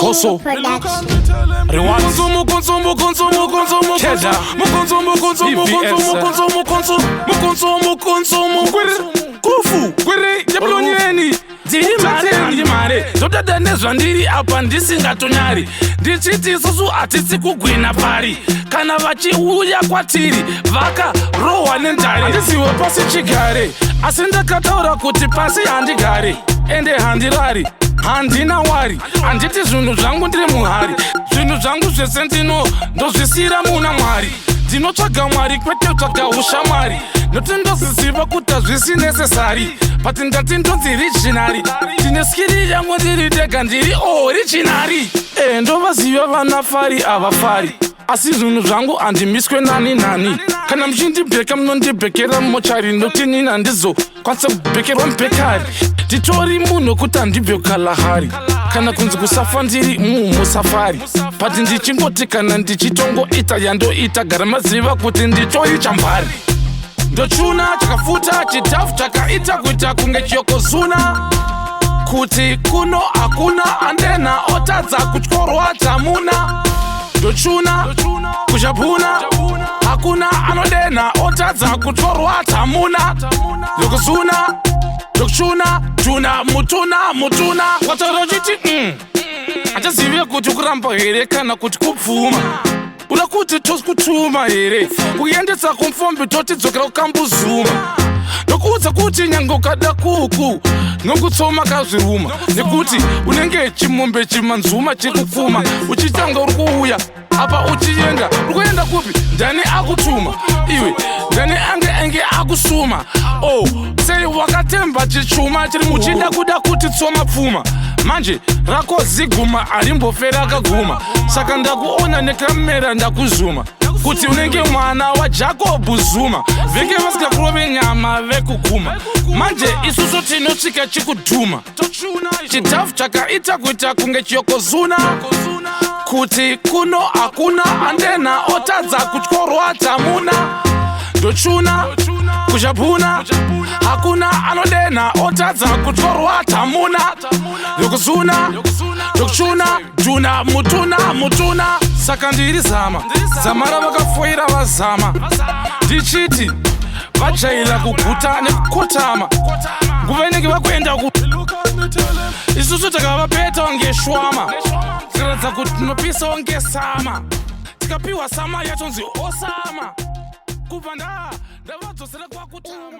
Koso Kufu kwere jablonyeni Diri mare Zodada nezvandiri apa ndisingatonyari Ndichiti isusu atisi kugwina pari Kana vachiuya kwatiri Vaka rohwa nendare Handisiwe pasi chigare Asi ndakataura kuti pasi handigare Ende handirari handina wari handiti zvinhu zvangu ndiri muhari zvinhu zvangu zvese ndozvisira muna Mwari ndinotsvaga Mwari kwete kutsvaga ushamwari noti ndozviziva kuti hazvisi necessary but ndati ndonzi richinari ndine skiri yangu ndiri dega ndiri richinari ndovaziva vana fari havafari asi zvinhu zvangu handimiswe nani kana muchindibheka munondibhekera mochari noti nini handizokwanisa kubhekerwa mubhekari nditori munhu kuti handibve kukalahari kana kunzi kusafa ndiri musafari but ndichingoti kana ndichitongoita yandoita gara maziva kuti nditori chambari ndochuna chakafuta chidhafu chakaita kuita kunge ChiYokozuna kuti kuno hakuna andena otadza kutyorwa tamuna ndochuna kuchapuna hakuna anodena otadza kutyorwa tamuna ChiYokozuna ndokuchuna tuna mutuna kwataura chiti achazive kuti kuramba here kana kuti kupfuma uda kuti tosikutuma here kuendesa kumfombi totidzokera kukambuzuma ndokuudza kuti nyange ukada kuku nokutsoma kazviruma nekuti unenge chimombe chimanzuma chiri kupfuma uchitanga uri kuuya apa uchienda uri kuenda kupi ndani akutuma iwe ndani ange akusuma sei wakatemba chichuma chiri muchida kuda kuti tsoma pfuma manje rako ziguma arimbofera akaguma saka ndakuona nekamera ndakuzuma kuti unenge mwana waJacob Zuma venge vasingakurove nyama vekuguma manje isusu tinosvika chikudhuma chidhafu chakaita kuita kunge ChiYokozuna kuti kuno hakuna andena otadza kutyorwa tamuna ndochuna kuchapuna hakuna anodena otadza kutyorwa tamuna ChiYokozuna ndokuchuna tuna mutuna saka ndiri zama rava kafoira vazama ndichiti vajaira kuguta nekukotama nguva inenge vakuenda isusu takavapeta wange shwama tikaratidza kuti tinopisa wange sama tikapiwa sama yatonzi osama kubva ndavadzosera kwakutama.